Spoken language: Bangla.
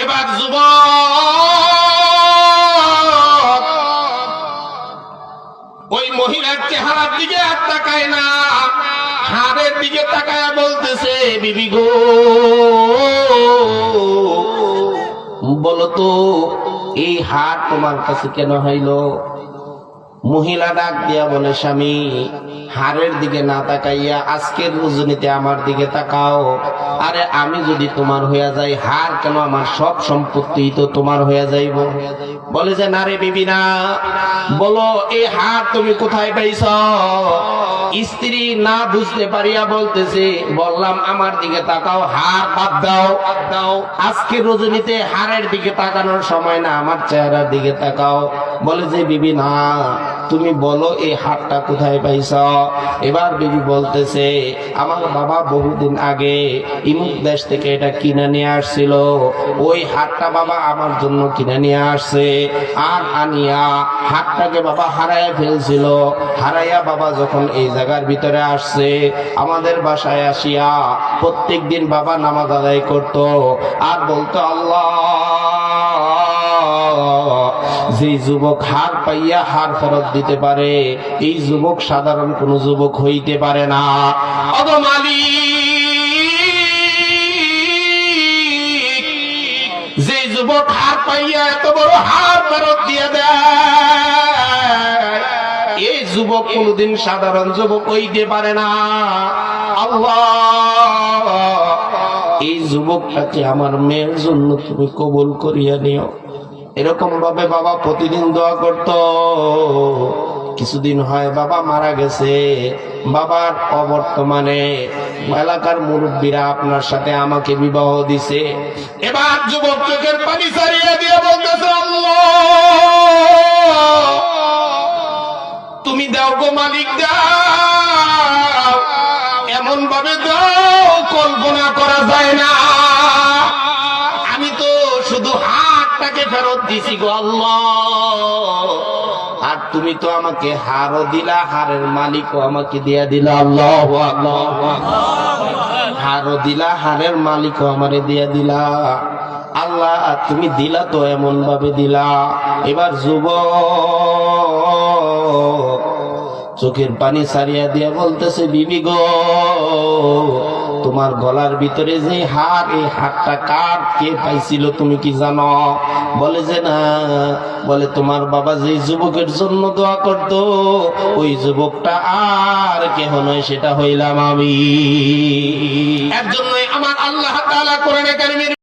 এবার যুবক ওই মহিলার চেহারার দিকে আর তাকায় না, হাড়ের দিকে তাকায় বলতেছে, বিবি গো বলো তো এই হাড় তোমার কাছে কেন হইল? মহিলা ডাক দিয়া বলে, স্বামী হাড়ের দিকে না তাকাইয়া আজকের রজনীতে আমার দিকে তাকাও। আরে আমি যদি তোমার হইয়া যাই, হাড় কেন, আমার সব সম্পত্তি তো তোমার হইয়া যাইব। বলে যে না রে বিবি না, বলো এই হাড় তুমি কোথায় পাইছ? স্ত্রী না বুঝতে পারিয়া বলতেছে, বললাম আমার দিকে তাকাও, হাড় বাদ দাও। আজকে রজনীতে হাড়ের দিকে তাকানোর সময় না, আমার চেহারার দিকে তাকাও। বলে যে বিবি না, তুমি বলো এই হাড়টা কোথায় পাইছ? এবার বিবি বলতেছে, আমার বাবা বহুদিন আগে ইমুক দেশ থেকে এটা কিনে নিয়ে আসছিল, ওই হাড়টা বাবা আমার জন্য কিনে নিয়ে আসছে। আর আনিয়া হাড়টাকে বাবা হারাইয়া ফেলছিল, হারাইয়া বাবা যখন এই জায়গার ভিতরে আসছে, আমাদের বাসায় আসিয়া প্রত্যেক দিন বাবা নামাজ আদায় করত আর বলতো, আল্লাহ যে যুবক হার পাইয়া হার ফেরত দিতে পারে, এই যুবক সাধারণ কোন যুবক হইতে পারে না। ওগো মালিক, যে যুবক হার পাইয়া এত বড় হার ফেরত দিয়ে দেয়, এই যুবক কোনদিন সাধারণ যুবক হইতে পারে না। আল্লাহ এই যুবকটাকে আমার মেয়ের জন্য তুমি কবুল করিয়া নিও। এরকম ভাবে বাবা প্রতিদিন দোয়া করত। কিছুদিন হয় বাবা মারা গেছে, বাবার অবর্তমানে এলাকার মুরব্বীরা আপনার সাথে আমাকে বিবাহ দিছে। এবার যুবক চোখের পানি ছাড়িয়ে দিয়ে বলতেছে, আল্লাহ তুমি দাও গো মালিক, দাও, এমন ভাবে দাও কল্পনা করা যায় না। আমি তো শুধু হাড়টাকে ফেরত দিছি গো আল্লাহ, আর তুমি তো আমাকে হারও দিলা, হারের মালিকও আমাকে দিয়া দিলা। আল্লাহ আল্লাহ, হারও দিলা, হারের মালিকও আমারে দিয়া দিলা। আল্লাহ তুমি দিলা তো এমন ভাবে দিলা। এবার যুবক চোখের পানি ছাড়িয়া দিয়া বলতেছে, বিবি গো তোমার গলার ভিতরে যে হার, এই হারটা কার, কে পাইছিল তুমি কি জানো? বলে যে না। বলে তোমার বাবা যে যুবকের জন্য দোয়া করতো, ওই যুবকটা আর কেহ নয়, সেটা হইলাম আমি। এর জন্যই আমার আল্লাহ তাআলা কোরআনে কারিমের